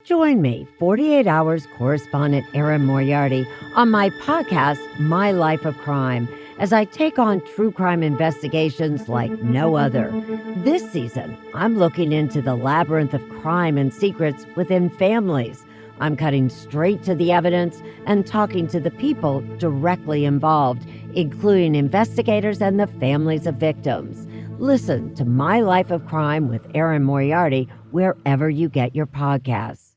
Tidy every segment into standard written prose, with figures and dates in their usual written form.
Join me, 48 Hours correspondent Erin Moriarty, on my podcast, My Life of Crime, as I take on true crime investigations like no other. This season, I'm looking into the labyrinth of crime and secrets within families. I'm cutting straight to the evidence and talking to the people directly involved, including investigators and the families of victims. Listen to My Life of Crime with Erin Moriarty wherever you get your podcasts.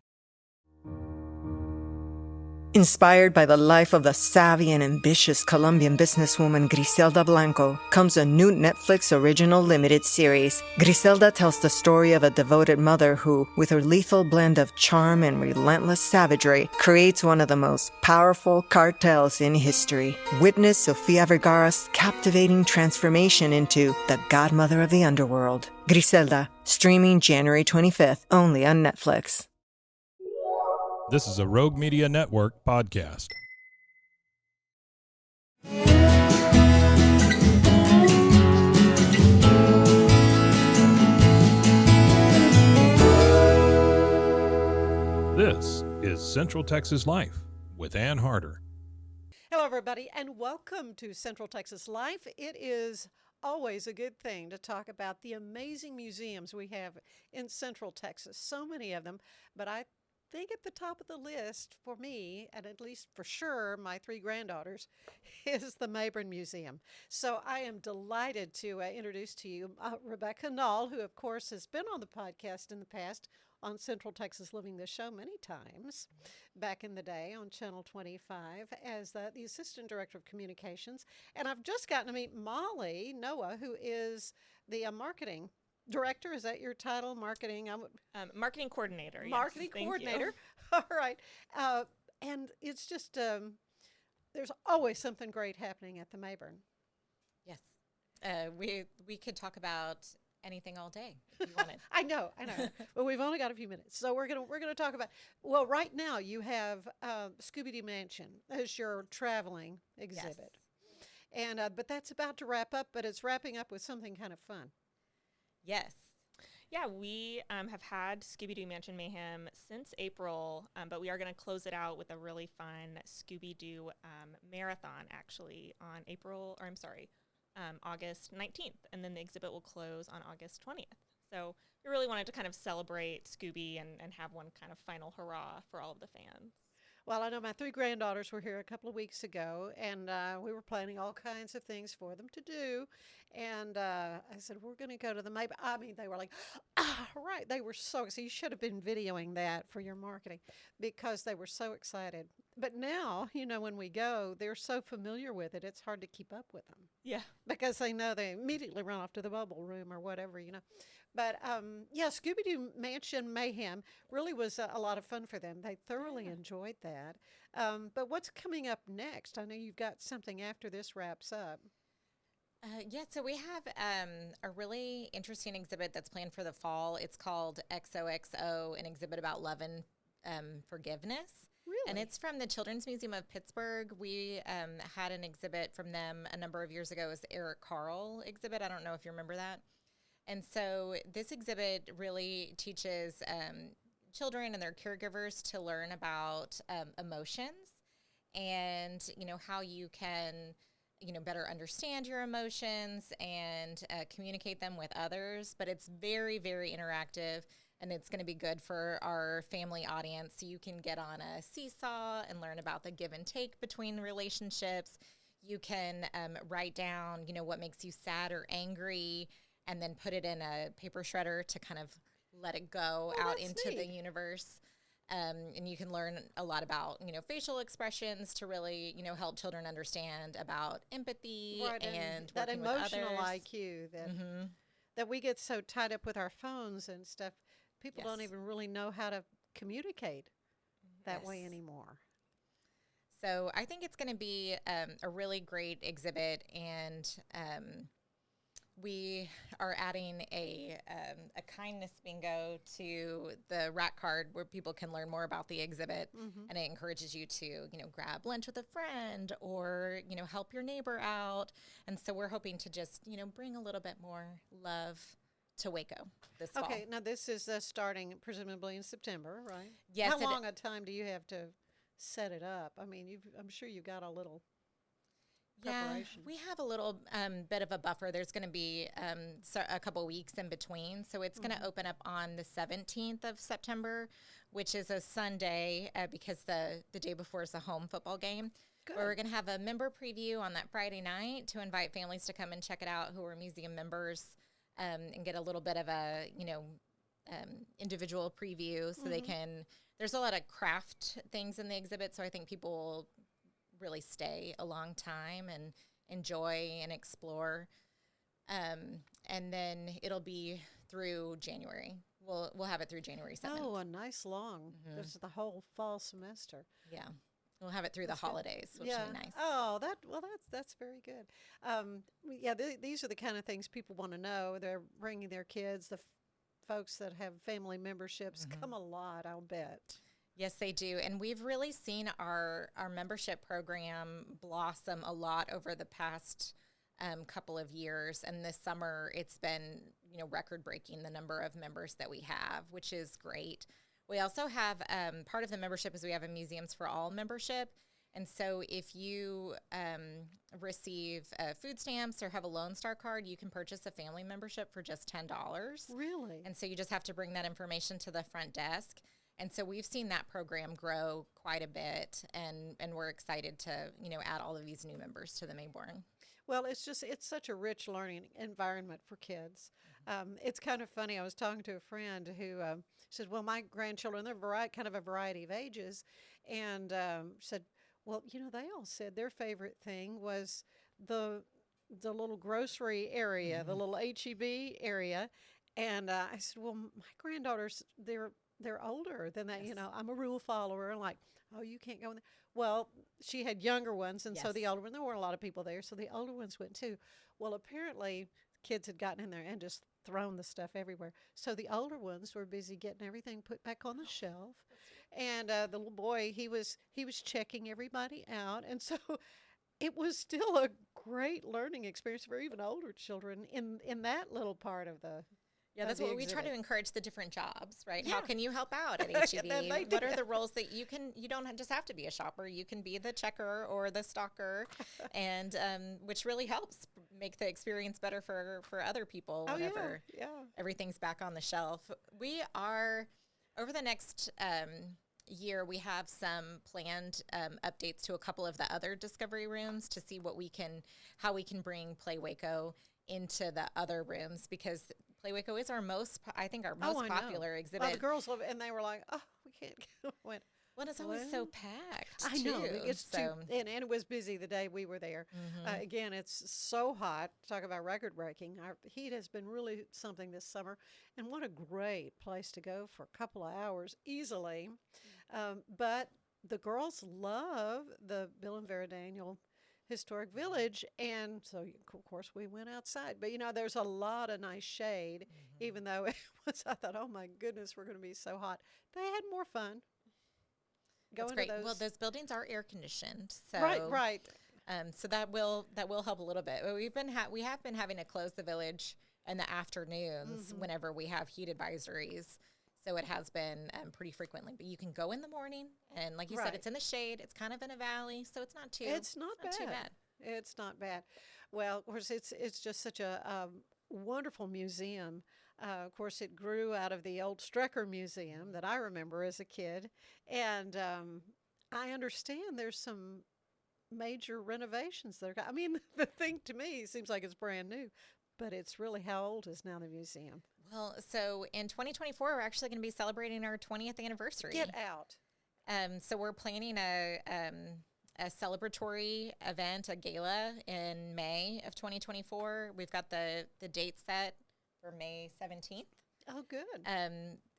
Inspired by the life of the savvy and ambitious Colombian businesswoman Griselda Blanco comes a new Netflix original limited series. Griselda tells the story of a devoted mother who, with her lethal blend of charm and relentless savagery, creates one of the most powerful cartels in history. Witness Sofia Vergara's captivating transformation into the godmother of the underworld. Griselda, streaming January 25th, only on Netflix. This is a Rogue Media Network podcast. This is Central Texas Life with Ann Harder. Hello, everybody, and welcome to Central Texas Life. It is always a good thing to talk about the amazing museums we have in Central Texas. So many of them, but I think at the top of the list for me, and at least for sure my three granddaughters, is the Mayborn Museum. So I am delighted to introduce to you Rebecca Nall, who of course has been on the podcast in the past on Central Texas Living the Show many times back in the day on Channel 25 as the Assistant Director of Communications. And I've just gotten to meet Molly Noah, who is the marketing director. Is that your title? Marketing? Marketing coordinator. Marketing yes, coordinator. All right. And it's just, there's always something great happening at the Mayborn. Yes. We could talk about anything all day if you wanted. I know. But we've only got a few minutes. So we're gonna talk about, well, right now you have Scooby Mansion as your traveling exhibit. Yes. And but that's about to wrap up, but it's wrapping up with something kind of fun. Yes. Yeah, we have had Scooby-Doo Mansion Mayhem since April, but we are going to close it out with a really fun Scooby-Doo marathon, actually, on August 19th. And then the exhibit will close on August 20th. So we really wanted to kind of celebrate Scooby and have one kind of final hurrah for all of the fans. Well, I know my three granddaughters were here a couple of weeks ago, and we were planning all kinds of things for them to do. And I said, we're going to go to the Mayborn. I mean, they were like, right. They were so excited. You should have been videoing that for your marketing because they were so excited. But now, when we go, they're so familiar with it, it's hard to keep up with them. Yeah. Because they know they immediately run off to the bubble room or whatever, But, Scooby-Doo Mansion Mayhem really was a lot of fun for them. They thoroughly enjoyed that. But what's coming up next? I know you've got something after this wraps up. So we have a really interesting exhibit that's planned for the fall. It's called XOXO, an exhibit about love and forgiveness. Really? And it's from the Children's Museum of Pittsburgh. We had an exhibit from them a number of years ago. It was the Eric Carle exhibit. I don't know if you remember that. And so this exhibit really teaches children and their caregivers to learn about emotions and, how you can, better understand your emotions and communicate them with others. But it's very, very interactive, and it's going to be good for our family audience. So you can get on a seesaw and learn about the give and take between relationships. You can write down, what makes you sad or angry, and then put it in a paper shredder to kind of let it go out into the universe. And you can learn a lot about, facial expressions to really, help children understand about empathy and that working emotional with others. IQ that we get so tied up with our phones and stuff. People Yes. don't even really know how to communicate that way anymore. So I think it's going to be a really great exhibit, and we are adding a kindness bingo to the rack card where people can learn more about the exhibit, and it encourages you to, grab lunch with a friend or, help your neighbor out. And so we're hoping to just, bring a little bit more love to Waco this fall. Okay, now this is starting presumably in September, right? Yes, How long a time do you have to set it up? I mean, I'm sure you've got a little preparation. We have a little bit of a buffer. There's going to be a couple weeks in between. So it's going to open up on the 17th of September, which is a Sunday because the day before is a home football game. Good. Where we're going to have a member preview on that Friday night to invite families to come and check it out who are museum members and get a little bit of a, individual preview so they can, there's a lot of craft things in the exhibit. So I think people will really stay a long time and enjoy and explore. And then it'll be through January. We'll have it through January 7th. Oh, a nice long. This is the whole fall semester. Yeah. We'll have it through the holidays, which will be nice. Oh, that's very good. These are the kind of things people want to know. They're bringing their kids. The folks that have family memberships come a lot, I'll bet. Yes, they do. And we've really seen our membership program blossom a lot over the past couple of years. And this summer, it's been, record-breaking the number of members that we have, which is great. We also have part of the membership is we have a Museums for All membership. And so if you receive food stamps or have a Lone Star card, you can purchase a family membership for just $10. Really? And so you just have to bring that information to the front desk. And so we've seen that program grow quite a bit, and we're excited to, add all of these new members to the Mayborn. Well, it's such a rich learning environment for kids. It's kind of funny. I was talking to a friend who said, well, my grandchildren, they're kind of a variety of ages, and said, well, they all said their favorite thing was the little grocery area, the little HEB area. And I said, well, my granddaughters, they're older than that. Yes. I'm a rule follower. And like, oh, you can't go in there. Well, she had younger ones, and so the older ones, there weren't a lot of people there, so the older ones went too. Well, apparently kids had gotten in there and just thrown the stuff everywhere. So the older ones were busy getting everything put back on the shelf. And the little boy, he was checking everybody out. And so it was still a great learning experience for even older children in that little part of the that's the what we try exhibit. to encourage the different jobs, right? Yeah. How can you help out at HEB? They What are the roles that you don't just have to be a shopper. You can be the checker or the stocker, and which really helps make the experience better for other people whenever everything's back on the shelf. We are, over the next year, we have some planned updates to a couple of the other discovery rooms to see how we can bring Play Waco into the other rooms, because Play Waco is our most popular exhibit. Well, the girls love it, and they were like, "Oh, we can't go." Well, it's always so packed. I know too, it's so. and it was busy the day we were there. Again, it's so hot. Talk about record breaking. Our heat has been really something this summer, and what a great place to go for a couple of hours easily. But the girls love the Bill and Vera Daniel Historic Village, and so of course we went outside. But there's a lot of nice shade, even though it was. I thought, oh my goodness, we're going to be so hot. They had more fun. That's great. Well, those buildings are air conditioned, so right. So that will help a little bit. But we have been having to close the village in the afternoons whenever we have heat advisories. So it has been pretty frequently. But you can go in the morning, and like you said, it's in the shade. It's kind of in a valley, so it's not too. It's not bad. Too bad. It's not bad. Well, of course, it's just such a wonderful museum. Of course, it grew out of the old Strecker Museum that I remember as a kid, and I understand there's some major renovations that are. I mean, the thing to me seems like it's brand new, but it's really how old is now the museum? Well, so in 2024, we're actually going to be celebrating our 20th anniversary. Get out. So we're planning a celebratory event, a gala in May of 2024. We've got the date set for May 17th. Oh, good.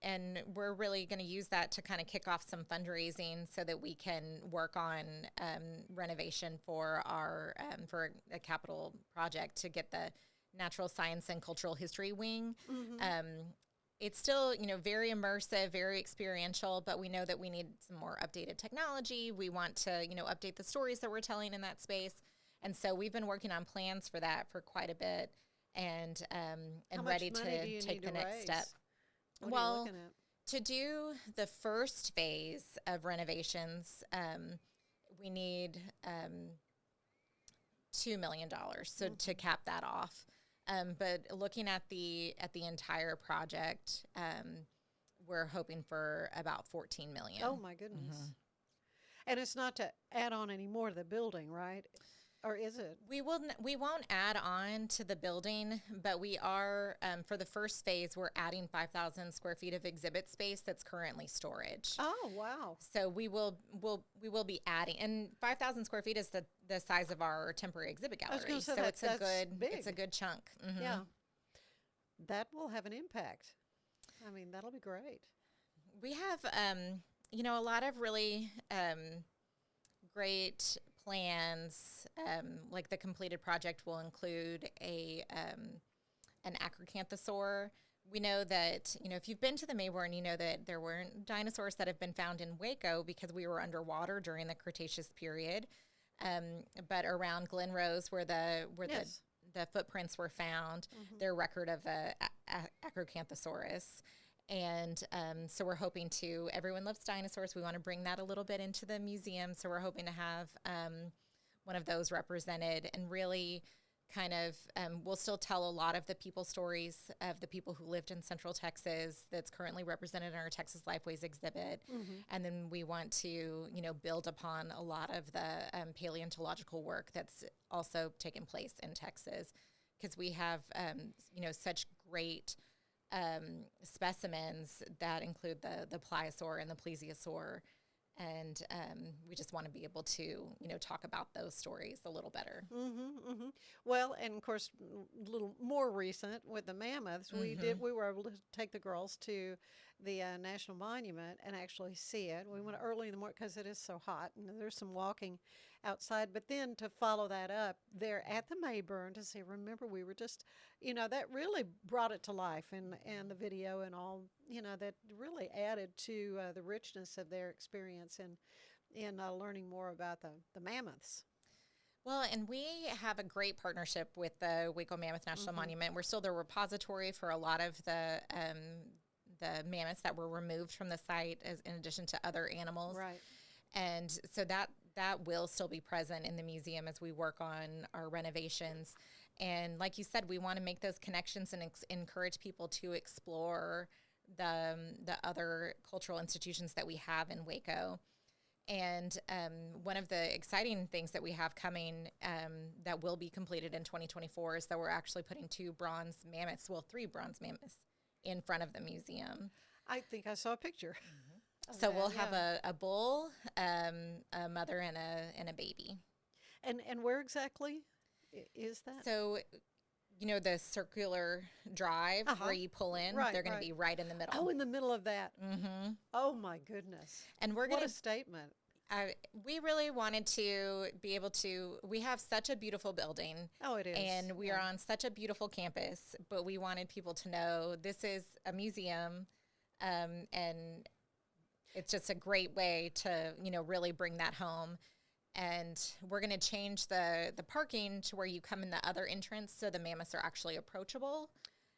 And we're really going to use that to kind of kick off some fundraising so that we can work on renovation for our for a capital project to get the Natural Science and Cultural History wing. It's still, very immersive, very experiential, but we know that we need some more updated technology. We want to, update the stories that we're telling in that space. And so we've been working on plans for that for quite a bit. and How much ready money do to you take need the to next raise? step. What are you Well, looking at? to do the first phase of renovations, we need $2 million so to cap that off. But looking at the entire project, we're hoping for about 14 million. Oh my goodness! And it's not to add on any more to the building, right? Or is it? We won't add on to the building, but we are for the first phase. We're adding 5,000 square feet of exhibit space that's currently storage. Oh wow! So we will be adding, and 5,000 square feet is the size of our temporary exhibit I was gallery. gonna say So that- it's a that's good big. it's a good chunk. Mhm. Yeah, that will have an impact. I mean, that'll be great. We have a lot of really great plans. Like the completed project will include an acrocanthosaur. We know that, if you've been to the Mayborn, you know that there weren't dinosaurs that have been found in Waco because we were underwater during the Cretaceous period. But around Glen Rose, where Yes. the footprints were found, their record of a acrocanthosaurus. And so we're hoping to, everyone loves dinosaurs. We want to bring that a little bit into the museum. So we're hoping to have one of those represented and really kind of, we'll still tell a lot of the people stories of the people who lived in Central Texas that's currently represented in our Texas Lifeways exhibit. And then we want to, build upon a lot of the paleontological work that's also taken place in Texas because we have, such great specimens that include the pliosaur and the plesiosaur. And we just want to be able to, talk about those stories a little better. Well, and of course, a little more recent with the mammoths, we were able to take the girls to the National Monument and actually see it. We went early in the morning because it is so hot, and there's some walking outside. But then to follow that up there at the Mayborn to say, remember, we were just, that really brought it to life, and the video and all, that really added to the richness of their experience in learning more about the mammoths. Well, and we have a great partnership with the Waco Mammoth National Monument. We're still the repository for a lot of the mammoths that were removed from the site, as in addition to other animals. Right. And so that will still be present in the museum as we work on our renovations. And like you said, we want to make those connections and encourage people to explore the other cultural institutions that we have in Waco. And one of the exciting things that we have coming that will be completed in 2024 is that we're actually putting 3 bronze mammoths in front of the museum. I think I saw a picture. So we'll have a bull, a mother, and a baby. And where exactly is that? So, the circular drive where you pull in, Right, they're going right. to be right in the middle. Oh, in the middle of that. Oh my goodness. And we're What going a statement. we really wanted to be able to, we have such a beautiful building. Oh, it is. And we are on such a beautiful campus, but we wanted people to know this is a museum, and it's just a great way to, really bring that home. And we're going to change the parking to where you come in the other entrance so the mammoths are actually approachable.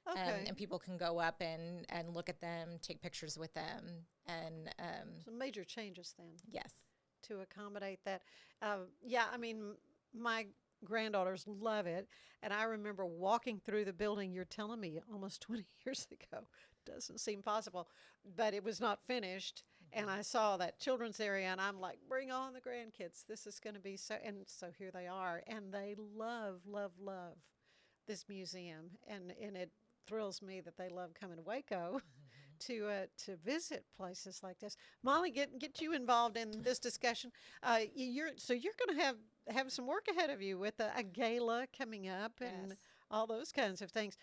Okay. And people can go up and look at them, take pictures with them. And Some major changes then yes. to accommodate that. I mean, my granddaughters love it. And I remember walking through the building, you're telling me, almost 20 years ago. Doesn't seem possible. But it was not finished. And I saw that children's area, and I'm like, bring on the grandkids. This is going to be so. And so here they are. And they love, love, love this museum. And it thrills me that they love coming to Waco to visit places like this. Molly, get you involved in this discussion. You're going to have some work ahead of you with a gala coming up and Yes. all those kinds of things.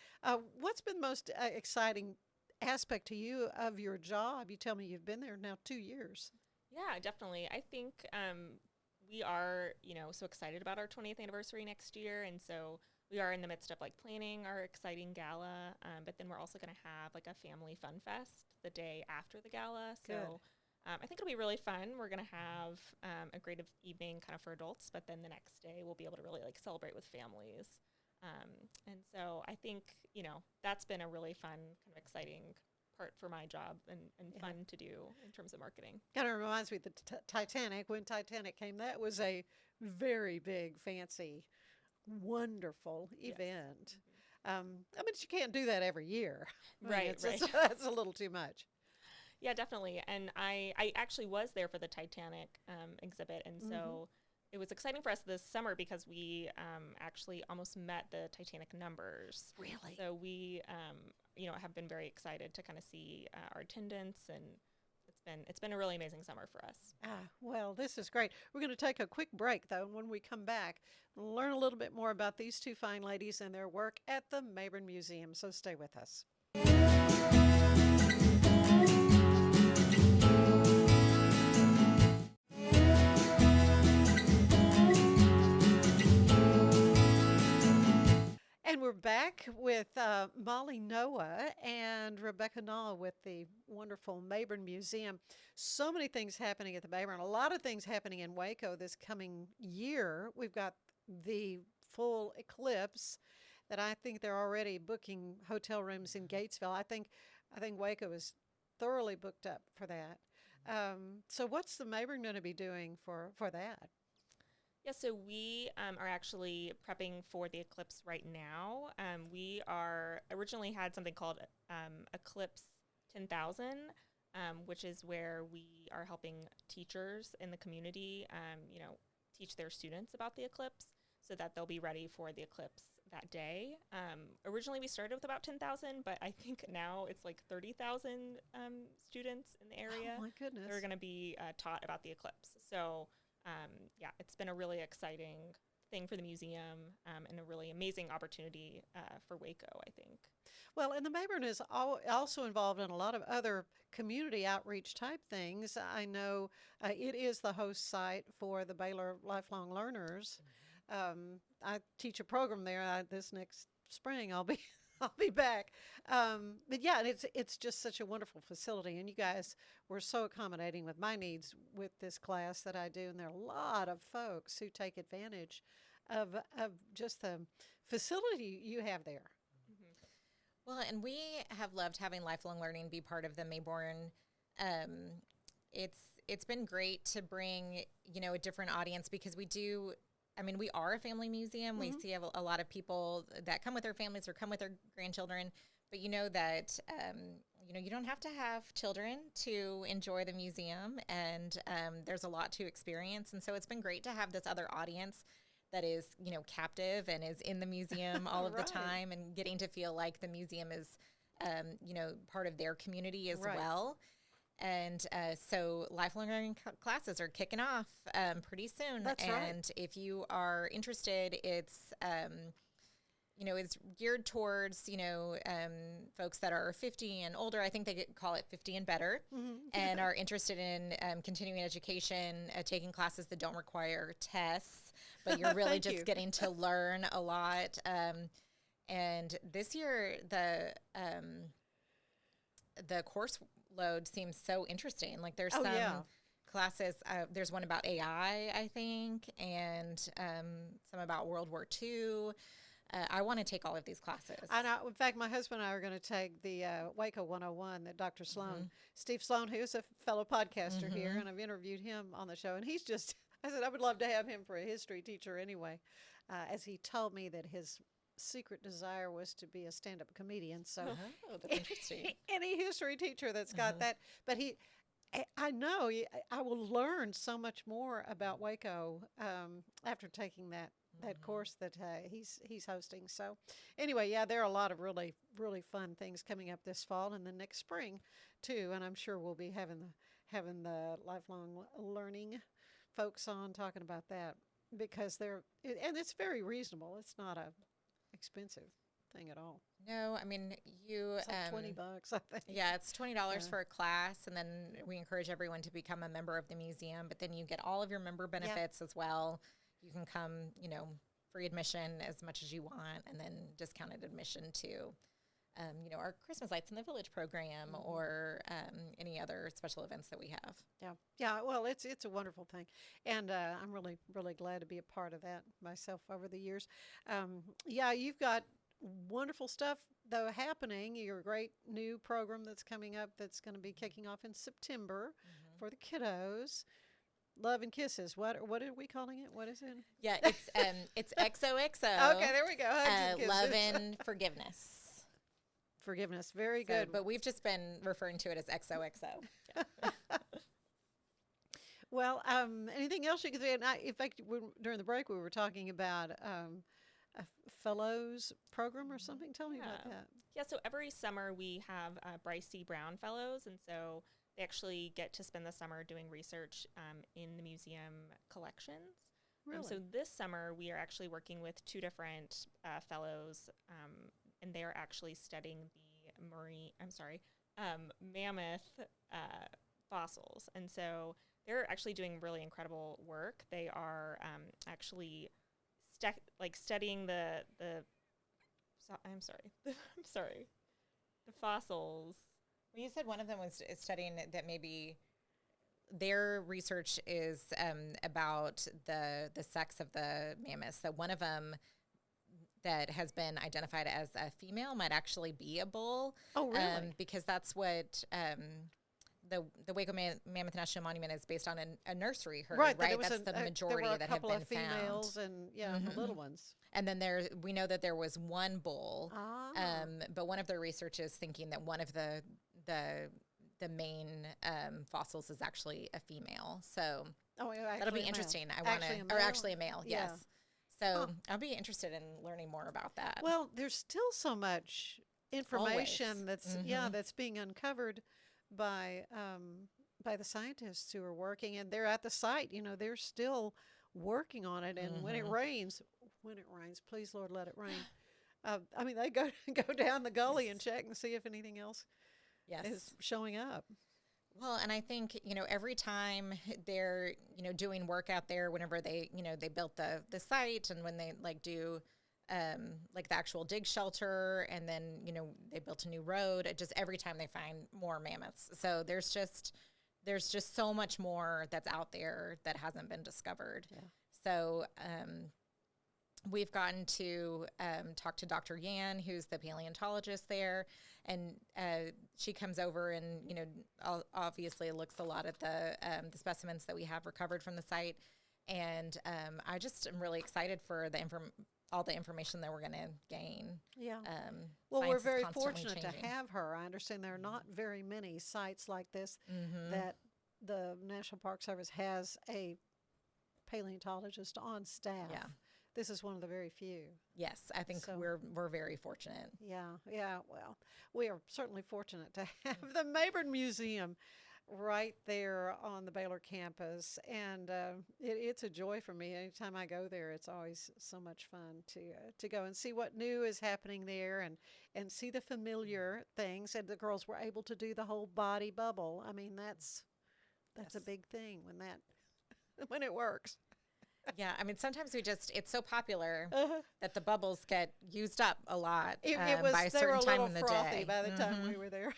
What's been most exciting aspect to you of your job? You tell me you've been there now 2 years. Yeah, definitely. I think we are, so excited about our 20th anniversary next year. And so we are in the midst of planning our exciting gala. But then we're also going to have a family fun fest the day after the gala. So I think it'll be really fun. We're going to have a great evening kind of for adults, but then the next day we'll be able to really celebrate with families. And so I think, that's been a really fun, kind of exciting part for my job and fun to do in terms of marketing. Kind of reminds me of the Titanic. When Titanic came, that was a very big, fancy, wonderful event. But you can't do that every year. Right. That's a little too much. Yeah, definitely. And I actually was there for the Titanic exhibit. And so it was exciting for us this summer because we actually almost met the Titanic numbers. Really? So we, have been very excited to kind of see our attendance, and it's been a really amazing summer for us. Well, this is great. We're going to take a quick break, though, and when we come back, we'll learn a little bit more about these two fine ladies and their work at the Mayborn Museum. So stay with us. And we're back with Molly Noah and Rebecca Nall with the wonderful Mayborn Museum. So many things happening at the Mayborn. A lot of things happening in Waco this coming year. We've got the full eclipse that I think they're already booking hotel rooms in Gatesville. I think Waco is thoroughly booked up for that. So what's the Mayborn going to be doing for that? Yeah, so we are actually prepping for the eclipse right now. We originally had something called Eclipse 10,000, which is where we are helping teachers in the community, teach their students about the eclipse so that they'll be ready for the eclipse that day. Originally, we started with about 10,000, but I think now it's like 30,000 students in the area. Oh, my goodness. That are going to be taught about the eclipse. So it's been a really exciting thing for the museum and a really amazing opportunity for Waco, I think. Well, and the Mayborn is also involved in a lot of other community outreach type things. I know it is the host site for the Baylor Lifelong Learners. I teach a program there. This next spring, I'll be back. But yeah, it's just such a wonderful facility, and you guys were so accommodating with my needs with this class that I do, and there are a lot of folks who take advantage of just the facility you have there. Well, and we have loved having lifelong learning be part of the Mayborn. It's been great to bring a different audience because we are a family museum. We see a lot of people that come with their families or come with their grandchildren, but that you don't have to have children to enjoy the museum, and there's a lot to experience. And so it's been great to have this other audience that is, captive and is in the museum all of the time and getting to feel like the museum is, part of their community as well. And so lifelong learning classes are kicking off pretty soon. That's right. And if you are interested, it's it's geared towards folks that are 50 and older. I think they call it 50 and better, and are interested in continuing education, taking classes that don't require tests, but you're really just getting to learn a lot. And this year, the course load seems so interesting. Like there's some classes. There's one about AI, I think, and some about World War II. I want to take all of these classes. I know. In fact, my husband and I are going to take the Waco 101 that Dr. Sloan, Steve Sloan, who's a fellow podcaster here, and I've interviewed him on the show. And he's just, I said, I would love to have him for a history teacher anyway, as he told me that his secret desire was to be a stand-up comedian. So that's interesting. Any history teacher that's got that. But I know I will learn so much more about Waco after taking that course that he's hosting. So anyway, there are a lot of really, really fun things coming up this fall and the next spring too. And I'm sure we'll be having the lifelong learning folks on talking about that because and it's very reasonable. It's not a expensive thing at all. No, I mean it's like $20, I think. Yeah, it's $20 for a class, and then we encourage everyone to become a member of the museum. But then you get all of your member benefits as well. You can come, free admission as much as you want, and then discounted admission too. our Christmas lights in the village program or any other special events that we have. Yeah. Well, it's a wonderful thing, and I'm really really glad to be a part of that myself over the years. Yeah, you've got wonderful stuff though happening. Your great new program that's coming up that's going to be kicking off in September for the kiddos. Love and Kisses. What are we calling it? What is it? Yeah, it's XOXO. Okay, there we go. Hugs and Love kisses. and forgiveness. Forgiveness. Very So, good. but we've just been referring to it as XOXO. Well, anything else you could say? And in fact, during the break, we were talking about a fellows program or something. Tell me about that. Yeah, so every summer we have Bryce C. Brown Fellows, and so they actually get to spend the summer doing research in the museum collections. Really? So this summer we are actually working with two different fellows, and they are actually studying the mammoth fossils. And so they're actually doing really incredible work. They are actually studying the fossils. Well, you said one of them is studying that maybe their research is about the sex of the mammoths. So one of them that has been identified as a female might actually be a bull. Oh, really? Because that's what the Waco Mammoth National Monument is based on a nursery herd, right? That's the majority there were a that have couple been of females found. and the little ones. And then we know that there was one bull, but one of their research is thinking that one of the main fossils is actually a female. So that'll be interesting. Actually a male, Yeah. yes. So I'll be interested in learning more about that. Well, there's still so much information that's being uncovered by the scientists who are working, and they're at the site. They're still working on it. And when it rains, please Lord, let it rain. They go down the gully and check and see if anything else is showing up. Well, and I think, every time they're, doing work out there, whenever they built the site, and when they do the actual dig shelter, and then, they built a new road, just every time they find more mammoths. So there's just so much more that's out there that hasn't been discovered. Yeah. So we've gotten to talk to Dr. Yan, who's the paleontologist there, and she comes over and, obviously looks a lot at the specimens that we have recovered from the site. And I just am really excited for all the information that we're going to gain. Yeah. Well, we're very constantly fortunate changing. to have her. I understand there are not very many sites like this that the National Park Service has a paleontologist on staff. Yeah. This is one of the very few. Yes, I think So- we're very fortunate. Yeah. Well, we are certainly fortunate to have the Mayborn Museum right there on the Baylor campus, and it's a joy for me. Anytime I go there, it's always so much fun to go and see what new is happening there, and see the familiar things. And the girls were able to do the whole body bubble. I mean, that's a big thing when it works. Yeah, sometimes it's so popular that the bubbles get used up a lot by a They were certain a time little in the frothy day. by the time we were there.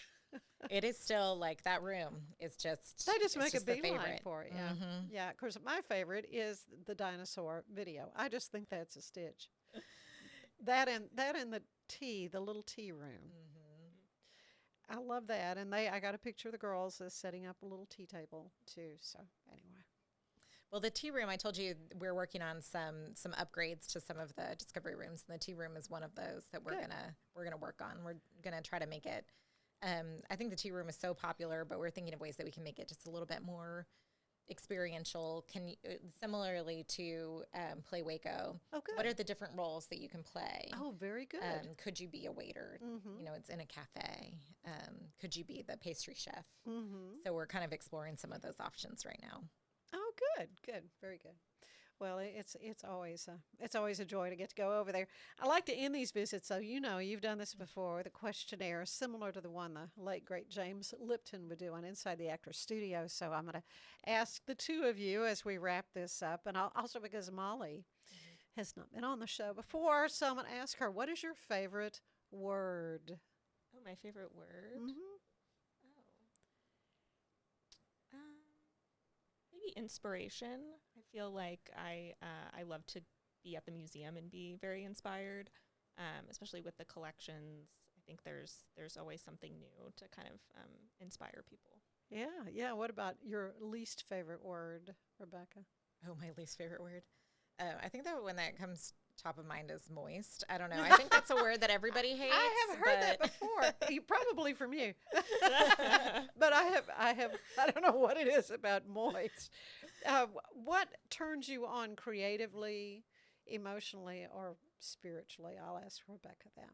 It is still that room is just. They just it's make a the beeline favorite. for it. Yeah. Yeah. Of course, my favorite is the dinosaur video. I just think that's a stitch. That and the little tea room. I love that. And I got a picture of the girls setting up a little tea table too. So anyway. Well, the tea room, I told you we're working on some upgrades to some of the discovery rooms, and the tea room is one of those that we're gonna work on. We're gonna try to make it. I think the tea room is so popular, but we're thinking of ways that we can make it just a little bit more experiential. Similarly to Play Waco. Oh, good. What are the different roles that you can play? Oh, very good. Could you be a waiter? It's in a cafe. Could you be the pastry chef? So we're kind of exploring some of those options right now. Oh, good, very good. Well, it's always a joy to get to go over there. I like to end these visits, so you've done this before, the questionnaire similar to the one the late great James Lipton would do on Inside the Actors Studio. So I'm going to ask the two of you as we wrap this up, and also because Molly has not been on the show before, so I'm going to ask her, what is your favorite word? My favorite word? Mm-hmm. Oh. Maybe inspiration. I feel like I love to be at the museum and be very inspired, especially with the collections. I think there's always something new to kind of inspire people. Yeah, yeah. What about your least favorite word, Rebecca? Oh, my least favorite word. I think that when that comes top of mind is moist. I don't know. I think that's a word that everybody hates. I have heard that before. Probably from you. But I don't know what it is about moist. What turns you on creatively, emotionally, or spiritually? I'll ask Rebecca that.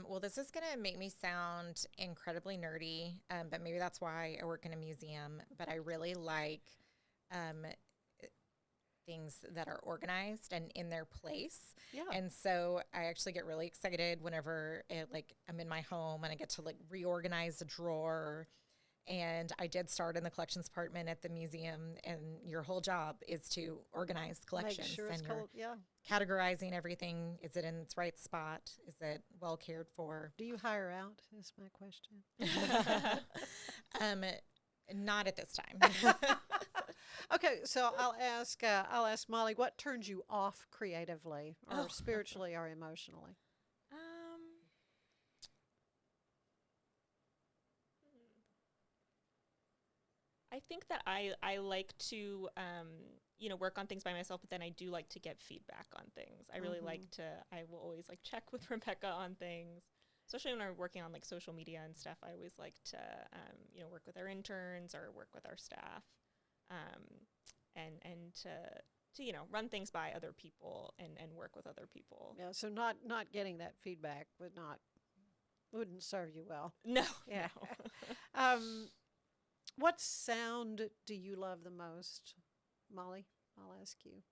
Well, this is going to make me sound incredibly nerdy, but maybe that's why I work in a museum. But I really like things that are organized and in their place. Yeah. And so I actually get really excited whenever I'm in my home and I get to reorganize a drawer. And I did start in the collections department at the museum, and your whole job is to organize collections. Make sure it's and you're yeah. categorizing everything. Is it in its right spot? Is it well cared for? Do you hire out? Is my question. Not at this time. Okay, so I'll ask Molly, what turns you off creatively, or spiritually, or emotionally? I think that I like to work on things by myself, but then I do like to get feedback on things. I really I will always check with Rebecca on things, especially when I'm working on social media and stuff. I always like to work with our interns or work with our staff, and to run things by other people and work with other people. Yeah, so not getting that feedback wouldn't serve you well. No. Yeah. No. What sound do you love the most, Molly? I'll ask you.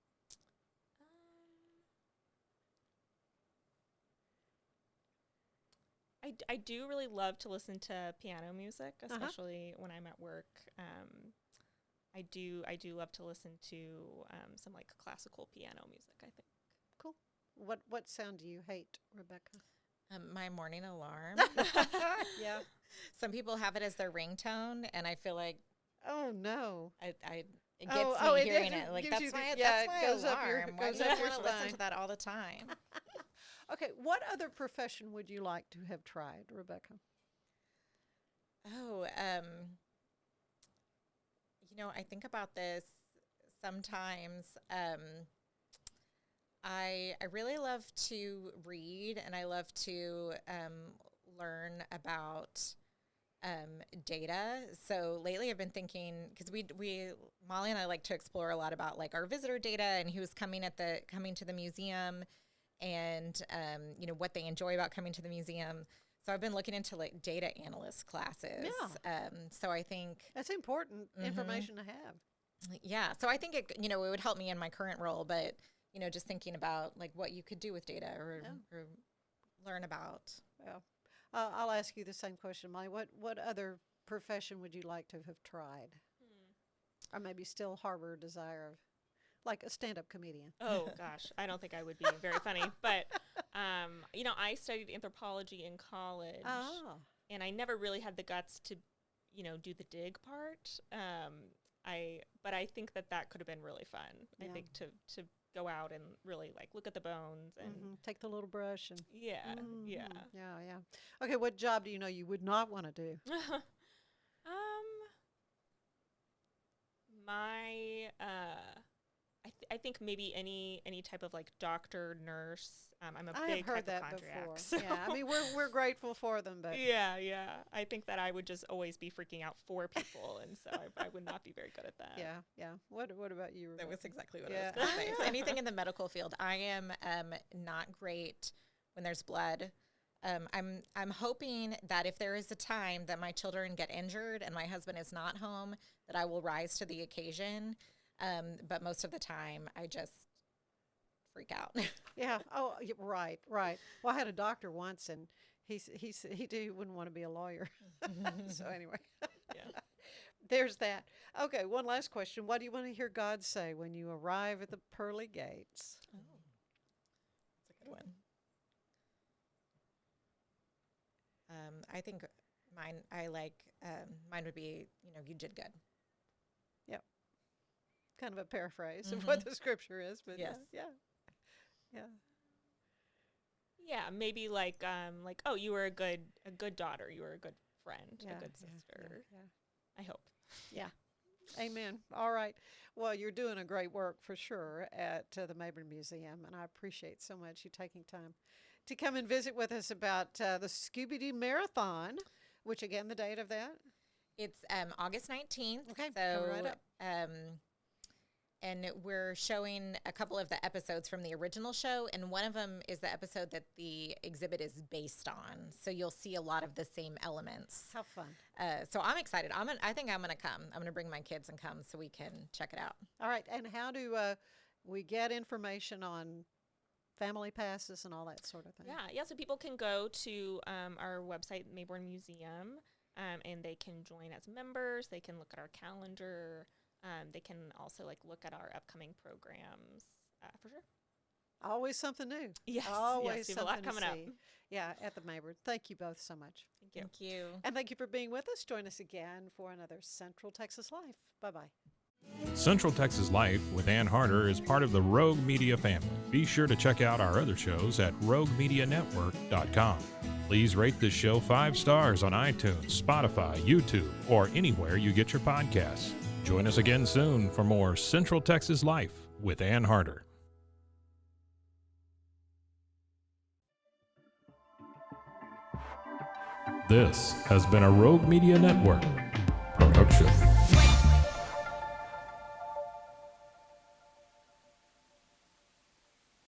I do really love to listen to piano music, especially when I'm at work. I do love to listen to some classical piano music, I think. Cool. What sound do you hate, Rebecca? My morning alarm. Yeah. Some people have it as their ringtone, and I feel like, oh no, it gets me hearing it. That's my goes alarm. up your Why do I want to spine. listen to that all the time? Okay, what other profession would you like to have tried, Rebecca? Oh, I think about this sometimes. I really love to read, and I love to learn about data. So lately I've been thinking, because Molly and I like to explore a lot about our visitor data and who's coming to the museum, and what they enjoy about coming to the museum. So I've been looking into data analyst classes. Yeah. So I think that's important information to have. Yeah. So I think it would help me in my current role, but just thinking about what you could do with data or learn about. Yeah. I'll ask you the same question, Molly. What other profession would you like to have tried? Or maybe still harbor a desire of, like a stand-up comedian? Oh, gosh. I don't think I would be very funny. But, I studied anthropology in college. And I never really had the guts to, do the dig part. But I think that could have been really fun. Yeah. I think to go out and really look at the bones and take the little brush and yeah. Okay, what job do you would not want to do? I think maybe any type of doctor, nurse. I'm a I big have heard that hypochondriac. before. So. Yeah, I mean we're grateful for them, but yeah. I think that I would just always be freaking out for people, and so I would not be very good at that. Yeah. What about you, Rebecca? That was exactly what I was going to say. So anything in the medical field, I am not great when there's blood. I'm hoping that if there is a time that my children get injured and my husband is not home, that I will rise to the occasion. But most of the time, I just freak out. Yeah. Oh, right. Well, I had a doctor once, and he wouldn't want to be a lawyer. So anyway, yeah. There's that. Okay, one last question. What do you want to hear God say when you arrive at the pearly gates? Oh, that's a good one. I think mine would be, you did good. Yep. Kind of a paraphrase of what the scripture is, but Yes. Yeah. Yeah, maybe like, oh, you were a good daughter, you were a good friend, Yeah, a good yeah, sister. yeah. I hope. Yeah. Amen. All right. Well, you're doing a great work for sure at the Mayborn Museum, and I appreciate so much you taking time to come and visit with us about the Scooby-Doo Marathon, which again, the date of that? It's August 19th. Okay, So, coming right up. and we're showing a couple of the episodes from the original show, and one of them is the episode that the exhibit is based on. So you'll see a lot of the same elements. How fun. So I'm excited. I think I'm going to come. I'm going to bring my kids and come so we can check it out. All right. And how do we get information on family passes and all that sort of thing? Yeah. So people can go to our website, Mayborn Museum, and they can join as members. They can look at our calendar. They can also look at our upcoming programs for sure. Always something new. Yes, Always we have a lot something to coming up. see. Yeah, at the Mayborn. Thank you both so much. Thank you. Thank you. And thank you for being with us. Join us again for another Central Texas Life. Bye-bye. Central Texas Life with Ann Harder is part of the Rogue Media family. Be sure to check out our other shows at roguemedianetwork.com. Please rate this show 5 stars on iTunes, Spotify, YouTube, or anywhere you get your podcasts. Join us again soon for more Central Texas Life with Ann Harder. This has been a Rogue Media Network production.